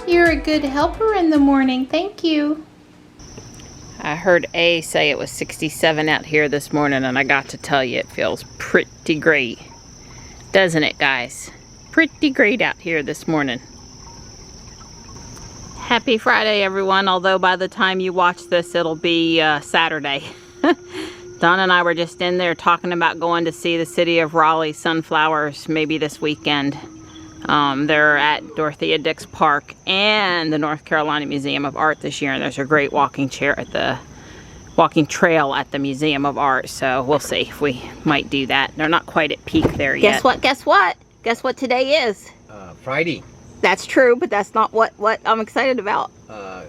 You're a good helper in the morning. Thank you. I heard A say it was 67 out here this morning, and I got to tell you, it feels pretty great. Doesn't it, guys? Pretty great out here this morning. Happy Friday, everyone, although by the time you watch this, it'll be Saturday. Don and I were just in there talking about going to see the City of Raleigh sunflowers maybe this weekend. They're at Dorothea Dix Park and the North Carolina Museum of Art this year, and there's a great walking trail at the Museum of Art, so we'll see if we might do that. They're not quite at peak there yet. Guess what today is? Friday. That's true, but that's not what I'm excited about.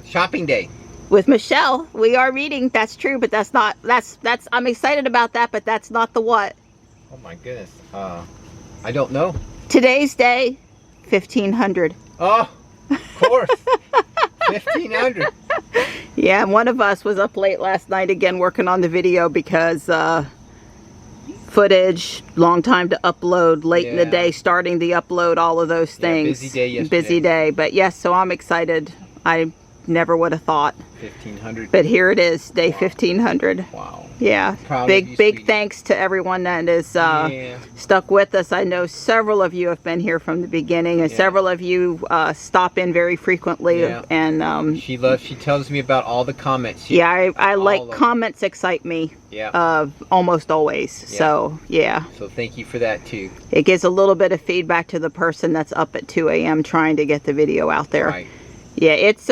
Shopping day. With Michelle, we are reading. That's true, but that's I'm excited about that, but that's not the what. Oh my goodness. I don't know. Today's day, 1500. Oh, of course. 1500. Yeah, one of us was up late last night again working on the video because footage, long time to upload, late in the day, starting the upload, all of those things. Busy day yesterday. Busy day, but yes, so I'm excited. I never would have thought. 1500. But here it is, day 1500. Wow. Yeah. Big thanks to everyone that is stuck with us. I know several of you have been here from the beginning, and several of you stop in very frequently. And she tells me about all the comments. I like comments excite me. Yeah. Almost always. Yeah. So yeah. So thank you for that too. It gives a little bit of feedback to the person that's up at 2 a.m. trying to get the video out there. Right. Yeah, it's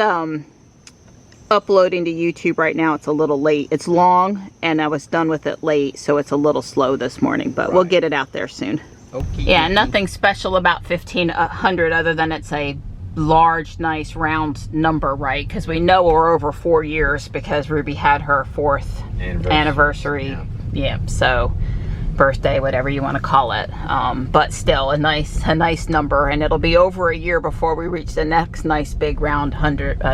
uploading to YouTube right now. It's a little late. It's long, and I was done with it late, so it's a little slow this morning, but we'll get it out there soon. Okay. Yeah, nothing special about 1500 other than it's a large, nice, round number, right? Because we know we're over 4 years because Ruby had her 4th anniversary. Yeah, so birthday, whatever you want to call it, but still a nice number, and it'll be over a year before we reach the next nice big round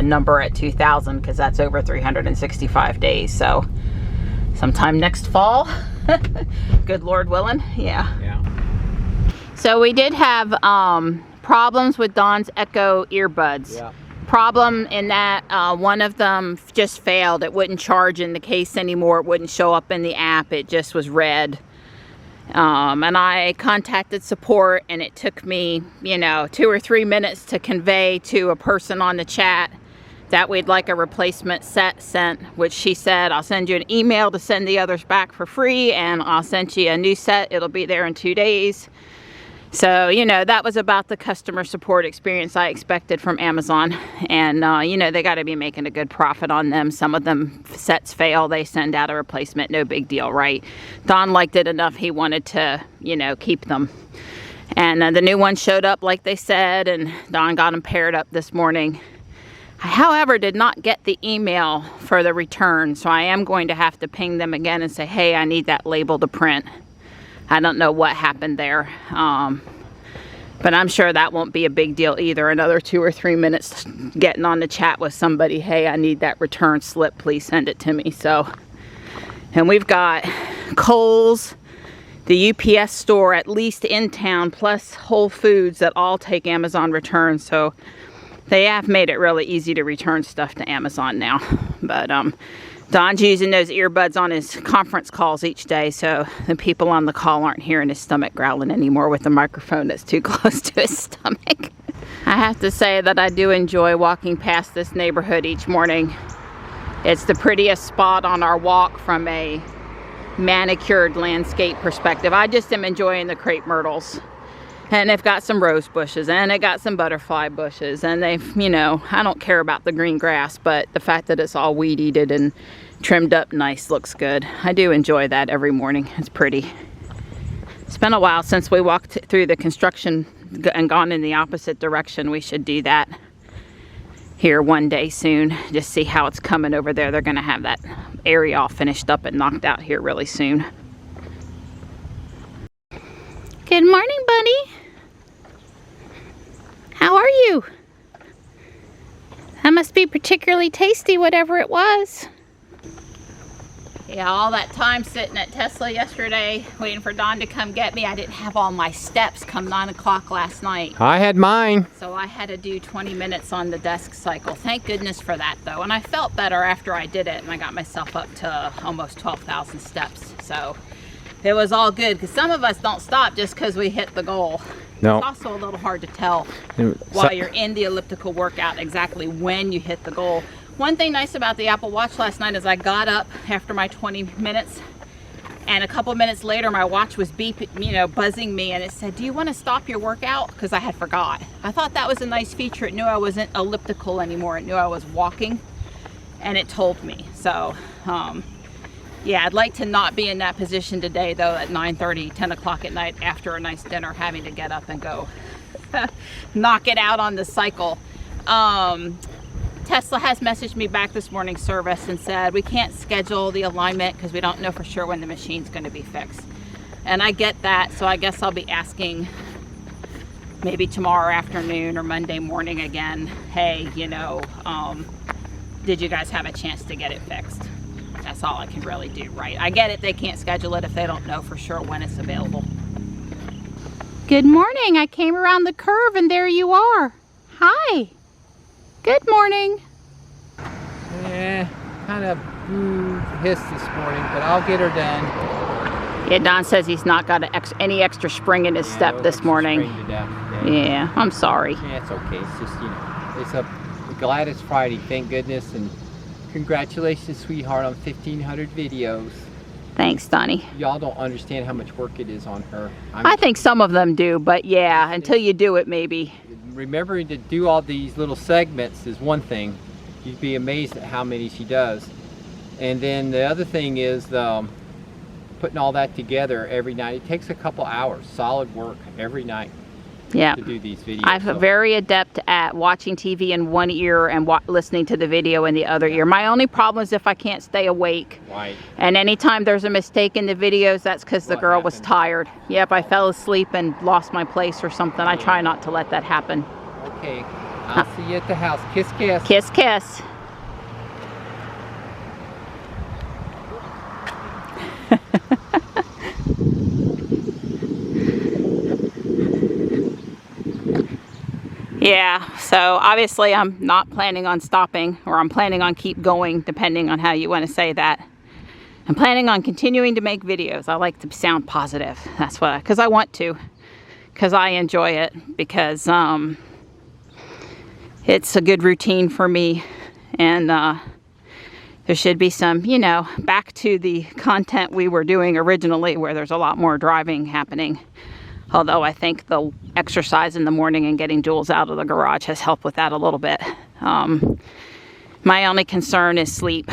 number at 2000, because that's over 365 days. So sometime next fall, good Lord willing. Yeah. So we did have problems with Dawn's Echo earbuds. Problem in that one of them just failed. It wouldn't charge in the case anymore. It wouldn't show up in the app. It just was red. And I contacted support, and it took me, 2 or 3 minutes to convey to a person on the chat that we'd like a replacement set sent, which she said, I'll send you an email to send the others back for free, and I'll send you a new set. It'll be there in 2 days. So, that was about the customer support experience I expected from Amazon. And, they got to be making a good profit on them. Some of them sets fail. They send out a replacement. No big deal, right? Don liked it enough. He wanted to, keep them. And the new one showed up like they said, and Don got them paired up this morning. I, however, did not get the email for the return. So I am going to have to ping them again and say, hey, I need that label to print. I don't know what happened there, but I'm sure that won't be a big deal either. Another 2 or 3 minutes getting on the chat with somebody, hey, I need that return slip, please send it to me. So, and we've got Kohl's, the UPS store, at least in town, plus Whole Foods that all take Amazon returns. So they have made it really easy to return stuff to Amazon now. But Don's using those earbuds on his conference calls each day, so the people on the call aren't hearing his stomach growling anymore with the microphone that's too close to his stomach. I have to say that I do enjoy walking past this neighborhood each morning. It's the prettiest spot on our walk from a manicured landscape perspective. I just am enjoying the crepe myrtles. And they've got some rose bushes, and they got some butterfly bushes, and they've, I don't care about the green grass, but the fact that it's all weed-eated and trimmed up nice, looks good. I do enjoy that every morning. It's pretty. It's been a while since we walked through the construction and gone in the opposite direction. We should do that here one day soon. Just see how it's coming over there. They're gonna have that area all finished up and knocked out here really soon. Good morning, buddy. How are you? That must be particularly tasty, whatever it was. Yeah, all that time sitting at Tesla yesterday, waiting for Don to come get me. I didn't have all my steps come 9 o'clock last night. I had mine. So I had to do 20 minutes on the desk cycle. Thank goodness for that though. And I felt better after I did it, and I got myself up to almost 12,000 steps. So it was all good, because some of us don't stop just because we hit the goal. No. It's also a little hard to tell while you're in the elliptical workout exactly when you hit the goal. One thing nice about the Apple Watch last night is I got up after my 20 minutes, and a couple minutes later my watch was beeping, buzzing me, and it said, "Do you want to stop your workout?" Because I had forgot. I thought that was a nice feature. It knew I wasn't elliptical anymore. It knew I was walking, and it told me. So, yeah, I'd like to not be in that position today, though, at 9:30, 10 o'clock at night after a nice dinner, having to get up and go knock it out on the cycle. Tesla has messaged me back this morning, service, and said we can't schedule the alignment because we don't know for sure when the machine's going to be fixed. And I get that, so I guess I'll be asking maybe tomorrow afternoon or Monday morning again, hey, did you guys have a chance to get it fixed? That's all I can really do, right? I get it, they can't schedule it if they don't know for sure when it's available. Good morning. I came around the curve and there you are. Hi. Good morning. Yeah, kind of hissed this morning, but I'll get her done. Yeah, Don says he's not got any extra spring in his step this morning. Yeah, I'm sorry. Yeah, it's okay. It's just, glad it's Friday, thank goodness, and congratulations, sweetheart, on 1,500 videos. Thanks, Donnie. Y'all don't understand how much work it is on her. I think some of them do, but yeah, until you do it, maybe. Remembering to do all these little segments is one thing. You'd be amazed at how many she does. And then the other thing is putting all that together every night. It takes a couple hours, solid work every night. Yeah, to do these videos. I'm very adept at watching TV in one ear and listening to the video in the other ear. My only problem is if I can't stay awake. Right. And anytime there's a mistake in the videos, that's because the girl was tired. Yep, I fell asleep and lost my place or something. I try not to let that happen. Okay, I'll see you at the house. Kiss, kiss. Kiss, kiss. Yeah, so obviously I'm not planning on stopping, or I'm planning on keep going, depending on how you want to say that. I'm planning on continuing to make videos. I like to sound positive. That's why, because I want to, because I enjoy it, because it's a good routine for me, and there should be some, back to the content we were doing originally, where there's a lot more driving happening. Although I think the exercise in the morning and getting Jules out of the garage has helped with that a little bit. My only concern is sleep.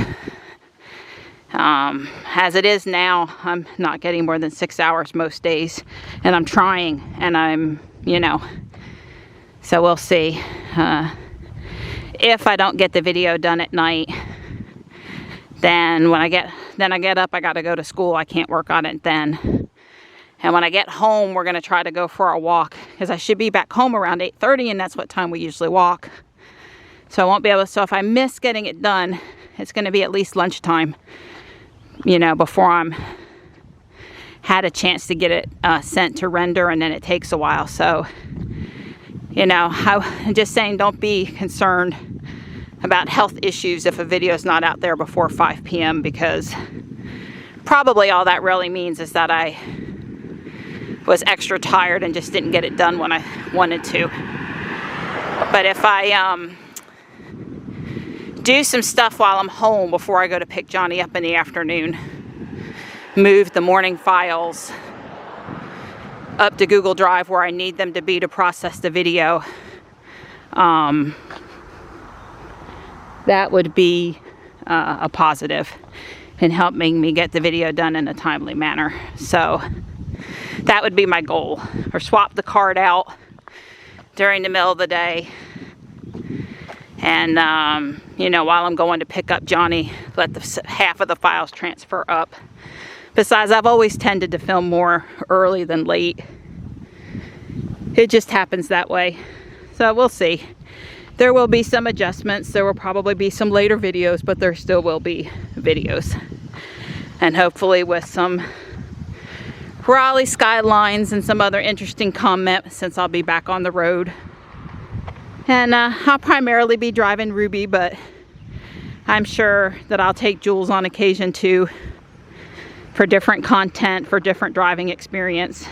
As it is now, I'm not getting more than 6 hours most days, and I'm trying, and I'm, so we'll see. If I don't get the video done at night, then when I get up, I got to go to school. I can't work on it then. And when I get home, we're going to try to go for a walk, because I should be back home around 8:30, and that's what time we usually walk. So I won't be able to, so if I miss getting it done, it's going to be at least lunchtime, before I'm had a chance to get it sent to render, and then it takes a while. So, I'm just saying, don't be concerned about health issues if a video is not out there before 5 p.m. because probably all that really means is that I was extra tired and just didn't get it done when I wanted to. But if I do some stuff while I'm home before I go to pick Johnny up in the afternoon, move the morning files up to Google Drive where I need them to be to process the video, that would be a positive in helping me get the video done in a timely manner. So that would be my goal. Or swap the card out during the middle of the day. And, you know, while I'm going to pick up Johnny, let the half of the files transfer up. Besides, I've always tended to film more early than late. It just happens that way. So we'll see. There will be some adjustments. There will probably be some later videos, but there still will be videos. And hopefully with some Raleigh skylines and some other interesting comment, since I'll be back on the road. And I'll primarily be driving Ruby, but I'm sure that I'll take Jules on occasion too, for different content, for different driving experience.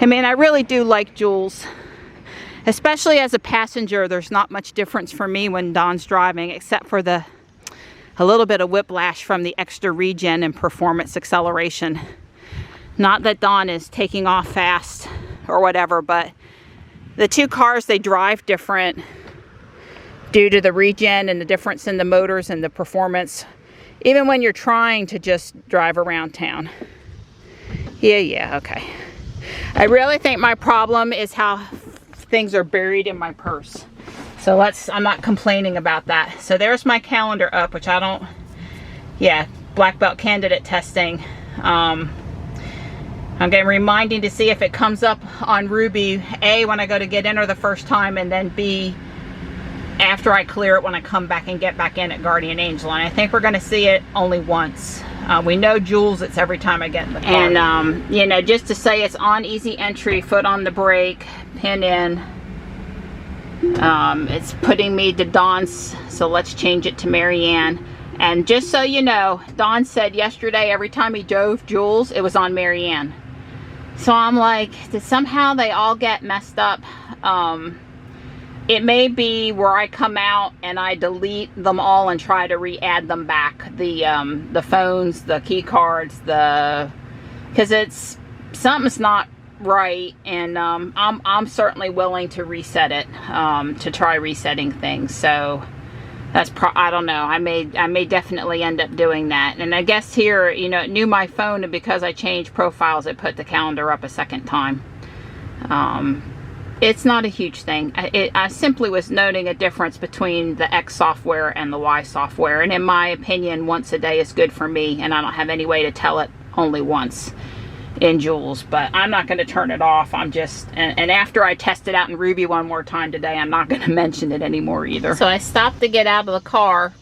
I mean, I really do like Jules. Especially as a passenger, there's not much difference for me when Dawn's driving, except for a little bit of whiplash from the extra regen and performance acceleration. Not that Dawn is taking off fast or whatever, but the two cars, they drive different due to the regen and the difference in the motors and the performance, even when you're trying to just drive around town. Yeah, okay. I really think my problem is how things are buried in my purse. So I'm not complaining about that. So there's my calendar up, which I don't, yeah, black belt candidate testing. I'm getting reminding to see if it comes up on Ruby, A, when I go to get in her the first time, and then B, after I clear it when I come back and get back in at Guardian Angel. And I think we're going to see it only once. We know Jules, it's every time I get in the car. And, you know, just to say it's on easy entry, foot on the brake, pin in. It's putting me to Dawn's, so let's change it to Marianne. And just so you know, Dawn said yesterday every time he drove Jules, it was on Marianne. So I'm like, did somehow they all get messed up? It may be where I come out and I delete them all and try to re-add them back. The phones, the key cards, because something's not right, and I'm certainly willing to reset it, to try resetting things. So that's I don't know. I may definitely end up doing that. And I guess here, you know, it knew my phone, and because I changed profiles, it put the calendar up a second time. It's not a huge thing. I simply was noting a difference between the X software and the Y software. And in my opinion, once a day is good for me, and I don't have any way to tell it only once in Jules. But I'm not going to turn it off. I'm just, and after I test it out in Ruby one more time today, I'm not going to mention it anymore either. So I stopped to get out of the car,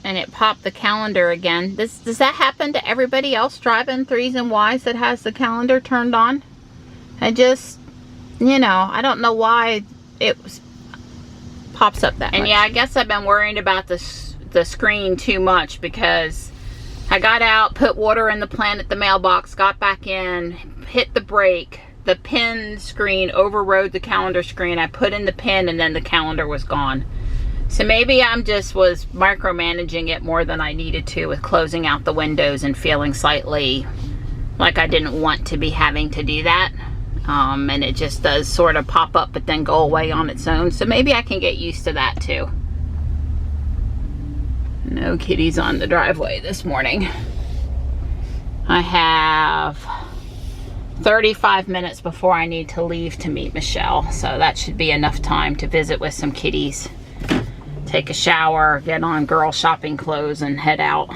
and it popped the calendar again. Does that happen to everybody else driving 3s and Ys that has the calendar turned on? I just, you know, I don't know why it pops up that much. And yeah, I guess I've been worrying about the screen too much, because I got out, put water in the plant at the mailbox, got back in, hit the brake. The pin screen overrode the calendar screen. I put in the pin, and then the calendar was gone. So maybe was micromanaging it more than I needed to, with closing out the windows and feeling slightly like I didn't want to be having to do that. And it just does sort of pop up but then go away on its own. So maybe I can get used to that too. No kitties on the driveway this morning. I have 35 minutes before I need to leave to meet Michelle. So that should be enough time to visit with some kitties, take a shower, get on girl shopping clothes, and head out.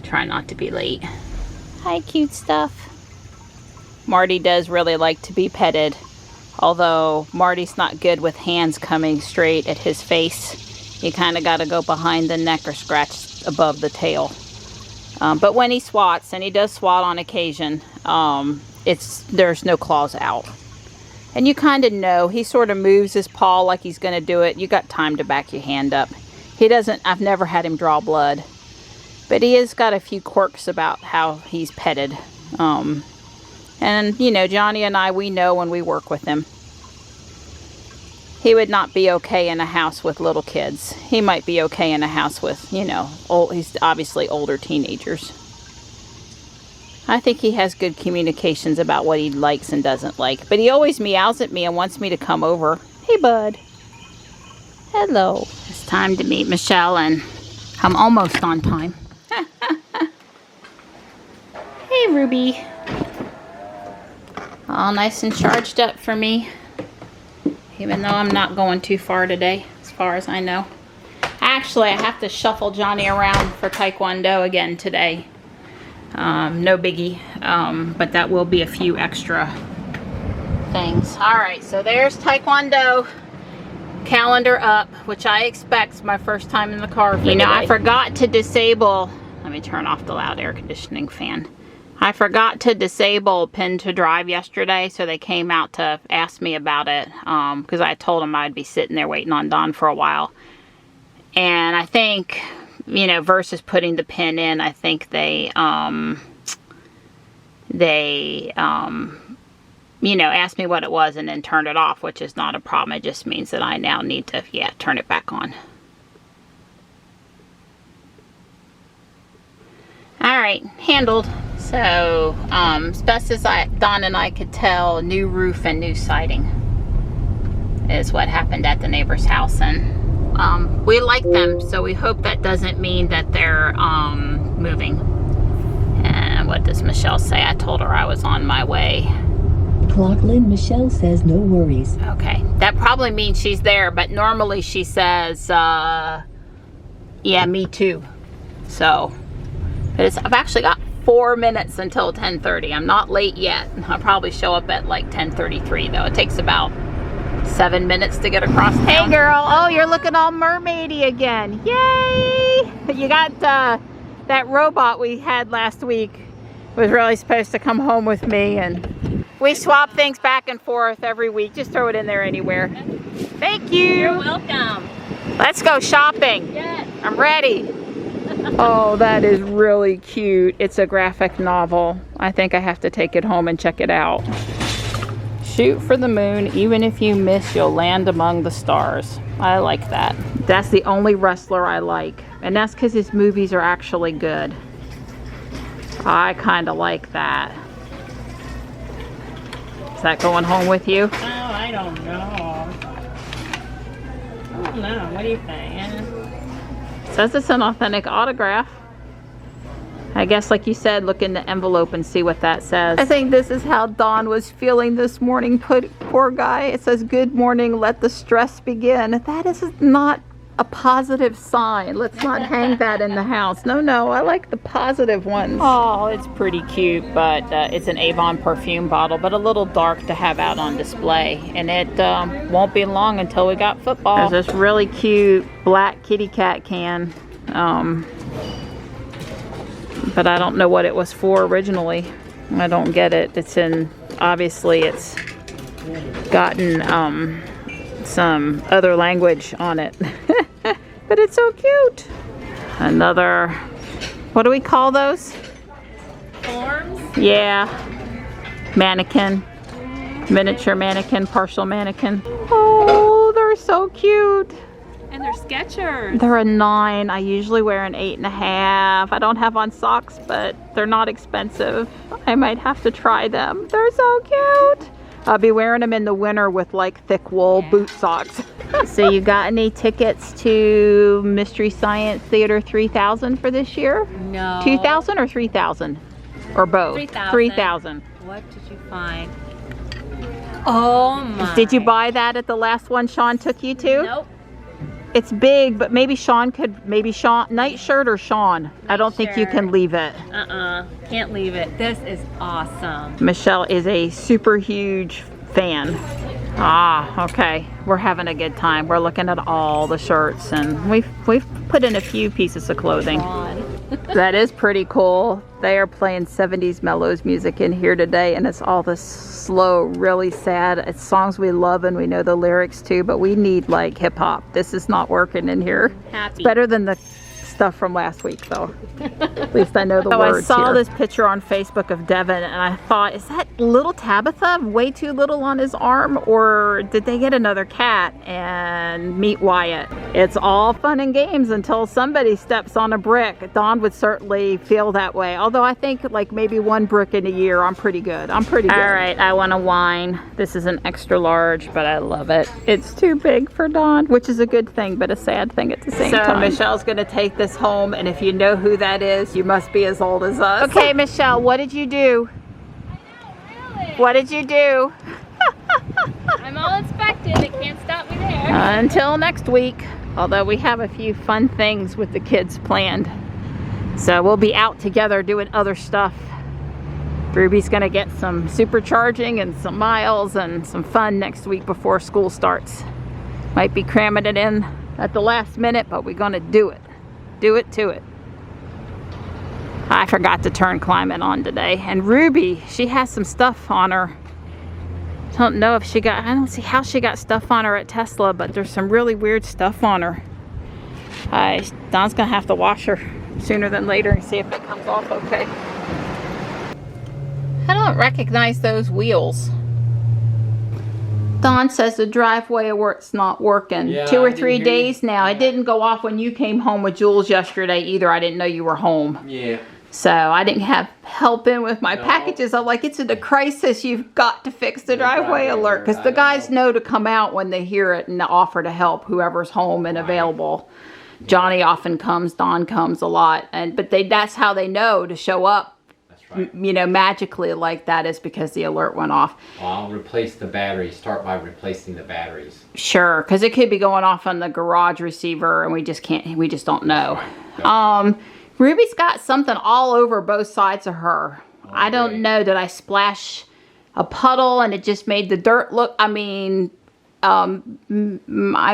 Try not to be late. Hi, cute stuff. Marty does really like to be petted, although Marty's not good with hands coming straight at his face. You kind of got to go behind the neck or scratch above the tail. But when he swats, and he does swat on occasion, there's no claws out. And you kind of know, he sort of moves his paw like he's going to do it. You got time to back your hand up. I've never had him draw blood, but he has got a few quirks about how he's petted. And, you know, Johnny and we know when we work with him. He would not be okay in a house with little kids. He might be okay in a house with, you know, he's obviously older teenagers. I think he has good communications about what he likes and doesn't like. But he always meows at me and wants me to come over. Hey, bud. Hello. It's time to meet Michelle and I'm almost on time. Hey, Ruby. All nice and charged up for me. Even though I'm not going too far today, as far as I know. Actually, I have to shuffle Johnny around for Taekwondo again today. No biggie, but that will be a few extra things. All right, so there's Taekwondo. Calendar up, which I expect is my first time in the car. You know, I forgot to disable, let me turn off the loud air conditioning fan. I forgot to disable Pin to Drive yesterday, so they came out to ask me about it, because I told them I'd be sitting there waiting on Don for a while. And I think, you know, versus putting the pin in, I think they you know, asked me what it was and then turned it off, which is not a problem. It just means that I now need to, yeah, turn it back on. All right, handled. So, as best as Don and I could tell, new roof and new siding is what happened at the neighbor's house. And we like them, so we hope that doesn't mean that they're moving. And what does Michelle say? I told her I was on my way. Clocklyn, Michelle says no worries. Okay, that probably means she's there, but normally she says, yeah, me too. So, I've actually got 4 minutes until 10:30. I'm not late yet. I'll probably show up at like 10:33 though. It takes about 7 minutes to get across town. Hey girl, oh, you're looking all mermaidy again. Yay! You got that robot we had last week was really supposed to come home with me, and we swap things back and forth every week. Just throw it in there anywhere. Thank you. You're welcome. Let's go shopping. Yes. I'm ready. Oh, that is really cute. It's a graphic novel. I think I have to take it home and check it out. Shoot for the moon. Even if you miss, you'll land among the stars. I like that. That's the only wrestler I like. And that's because his movies are actually good. I kind of like that. Is that going home with you? Oh, I don't know. I don't know. What do you think? Says it's an authentic autograph. I guess, like you said, look in the envelope and see what that says. I think this is how Don was feeling this morning. Poor guy. It says, "Good morning, let the stress begin." That is not a positive sign. Let's not hang that in the house. No, I like the positive ones. Oh, it's pretty cute, but it's an Avon perfume bottle, but a little dark to have out on display. And it won't be long until we got football. There's this really cute black kitty cat can. But I don't know what it was for originally. I don't get it. It's in, obviously it's gotten some other language on it. But it's so cute. Another, what do we call those? Forms? Yeah. Mannequin. Miniature mannequin, partial mannequin. Oh, they're so cute. And they're Skechers. They're a 9. I usually wear an 8.5. I don't have on socks, but they're not expensive. I might have to try them. They're so cute. I'll be wearing them in the winter with like thick wool boot socks. So you got any tickets to Mystery Science Theater 3000 for this year? No. 2000 or 3000? Or both? 3000. 3000. What did you find? Oh my. Did you buy that at the last one Sean took you to? Nope. It's big, but maybe Sean could, Nightshirt or Sean. I don't think you can leave it. Can't leave it. This is awesome. Michelle is a super huge fan. Ah, okay. We're having a good time. We're looking at all the shirts, and we've put in a few pieces of clothing. That is pretty cool. They are playing 70s Mellows music in here today, and it's all this slow, really sad. It's songs we love and we know the lyrics to, but we need like hip hop. This is not working in here. Happy. It's better than the stuff from last week though. At least I know the words. I saw this picture on Facebook of Devin, and I thought, is that little Tabitha way too little on his arm, or did they get another cat and meet Wyatt? It's all fun and games until somebody steps on a brick. Dawn would certainly feel that way, although I think like maybe 1 brick in a year, I'm pretty good. All right, I want a wine. This is an extra large, but I love it. It's too big for Dawn, which is a good thing but a sad thing at the same time. So Michelle's gonna take this this home, and if you know who that is, you must be as old as us. Okay, Michelle, what did you do? What did you do? I'm all inspected. They can't stop me there. Until next week, although we have a few fun things with the kids planned. So we'll be out together doing other stuff. Ruby's gonna get some supercharging and some miles and some fun next week before school starts. Might be cramming it in at the last minute, but we're gonna do it. Do it to it. I forgot to turn climate on today. And Ruby, she has some stuff on her. I don't see how she got stuff on her at Tesla, but there's some really weird stuff on her. Don's gonna have to wash her sooner than later and see if it comes off okay. I don't recognize those wheels. Don says the driveway alert's not working. Yeah, 2 or I didn't 3 hear days you. now. It didn't go off when you came home with Jules yesterday either. I didn't know you were home. Yeah. So I didn't have help in with my No. packages. I'm like, it's a crisis. You've got to fix the driveway alert. Because the guys know to come out when they hear it and offer to help whoever's home and available. Johnny often comes. Don comes a lot. But that's how they know to show up. That's right. You know, magically like that is because the alert went off. Well, I'll replace the batteries. Start by replacing the batteries. Sure, because it could be going off on the garage receiver and we just don't know. Right. Ruby's got something all over both sides of her. I don't Okay. know, did I splash a puddle and it just made the dirt look, I mean, I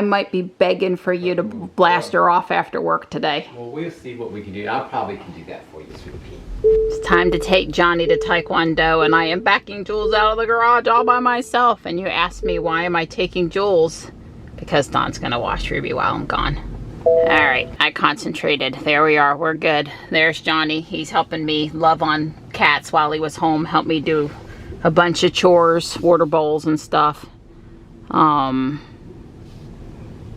might be begging for you to blast her off after work today. Well, we'll see what we can do. I probably can do that for you, sweetie. It's time to take Johnny to Taekwondo and I am backing Jules out of the garage all by myself. And you asked me, why am I taking Jules? Because Don's gonna wash Ruby while I'm gone. All right, I concentrated. There we are, we're good. There's Johnny. He's helping me love on cats while he was home. Helped me do a bunch of chores, water bowls and stuff.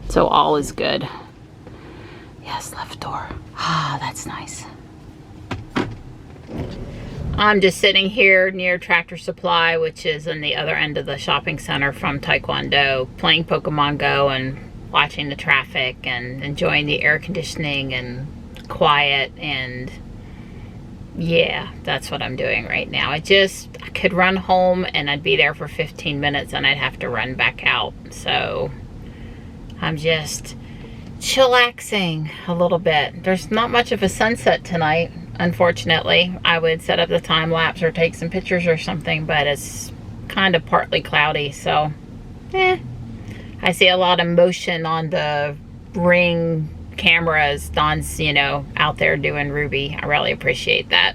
So all is good. Yes, left door. Ah, that's nice. I'm just sitting here near Tractor Supply, which is on the other end of the shopping center from Taekwondo, playing Pokemon Go and watching the traffic and enjoying the air conditioning and quiet, and yeah, that's what I'm doing right now. I could run home and I'd be there for 15 minutes and I'd have to run back out. So I'm just chillaxing a little bit. There's not much of a sunset tonight, unfortunately. I would set up the time lapse or take some pictures or something, but it's kind of partly cloudy, so I see a lot of motion on the Ring cameras. Don's, out there doing Ruby. I really appreciate that.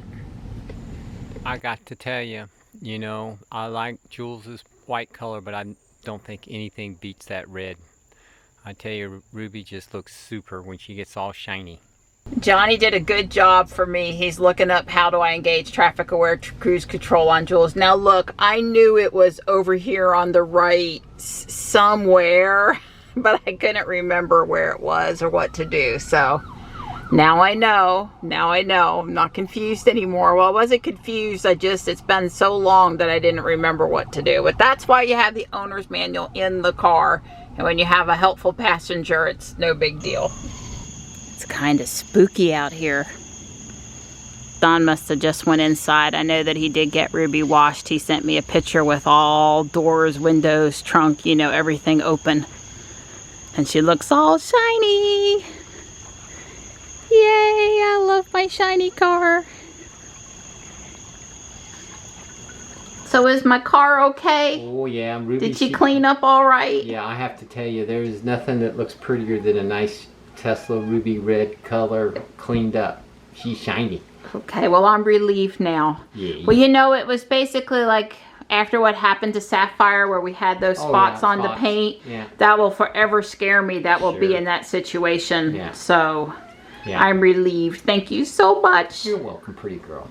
I got to tell you, I like Jules's white color, but I don't think anything beats that red. I tell you, Ruby just looks super when she gets all shiny. Johnny did a good job for me. He's looking up how do I engage traffic aware cruise control on Jules. Now look, I knew it was over here on the right somewhere, but I couldn't remember where it was or what to do. So now I know. I'm not confused anymore. Well, I wasn't confused. It's been so long that I didn't remember what to do. But that's why you have the owner's manual in the car. And when you have a helpful passenger, it's no big deal. It's kind of spooky out here. Don must have just went inside. I know that he did get Ruby washed. He sent me a picture with all doors, windows, trunk, everything open. And she looks all shiny. Yay, I love my shiny car. So is my car okay? Oh yeah, Ruby. Did she clean up all right? Yeah, I have to tell you, there is nothing that looks prettier than a nice Tesla ruby red color cleaned up. She's shiny. Okay, well, I'm relieved now. Yeah. Well, it was basically like after what happened to Sapphire where we had those spots on the paint. Yeah. That will forever scare me. That will be Sure. in that situation. Yeah. So Yeah. I'm relieved. Thank you so much. You're welcome, pretty girl.